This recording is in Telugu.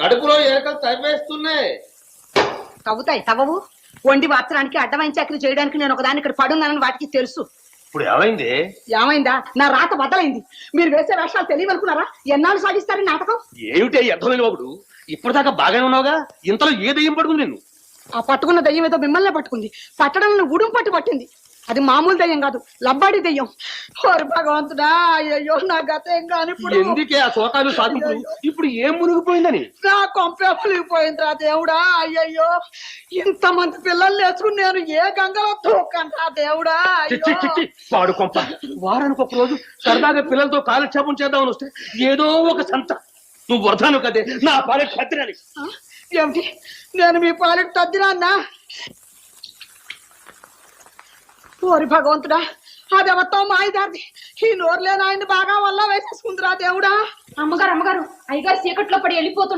కడుపులో ఏకలు తవ్వేస్తున్నాయి. తవ్వుతాయి తవ్వవు. వండి వార్చడానికి అడ్డమైన చక్రి చేయడానికి నేను ఒకదాన్ని ఇక్కడ పడున్నానని వాటికి తెలుసు. ఇప్పుడు ఏమైంది? ఏమైందా? నా రాత బద్దలైంది. మీరు వేసే వేషాలు తెలియవనుకున్నారా? ఎన్నాళ్ళు సాగిస్తారని నాటకం. ఏమిటి అర్థమైన ఒకడు? ఇప్పటిదాకా బాగానే ఉన్నావుగా, ఇంతలో ఏ దయ్యం పడుకుంది నిన్ను? ఆ పట్టుకున్న దయ్యం ఏదో మిమ్మల్నే పట్టుకుంది. పట్టడంలో ఉడుం పట్టింది. అది మామూలు దయ్యం కాదు, లబ్బాడి దయ్యం. ఓరి భగవంతుడా, అయ్యో నా గతం కాని ఎందుకే ఆ శోకాలు సాధింపు? ఇప్పుడు ఏం మునిగిపోయిందని? నా కొంపే మునిగిపోయిందిరా దేవుడా. అయ్యయ్యో, ఇంతమంది పిల్లలు నేర్చుకుని నేను ఏ గంగలో తోకంటా దేవుడా. పాడు కొంప. వారానికి ఒక రోజు సరదాగా పిల్లలతో కాలక్షేపం చేద్దామని వస్తే ఏదో ఒక సంత. నువ్వు వరదాను కదే నా పాలెట్ కత్తిరాని. ఏమిటి? నేను మీ పాలెట్ తద్దిరాన్నా? ఓరి భగవంతుడా, అదెవతో మాయదారిది. ఈ నోరులేని ఆయన్ని బాగా వల్ల వేసేసుకుందిరా దేవుడా. అమ్మగారు అయ్యగారు చీకట్లో పడి వెళ్ళిపోతున్నారు.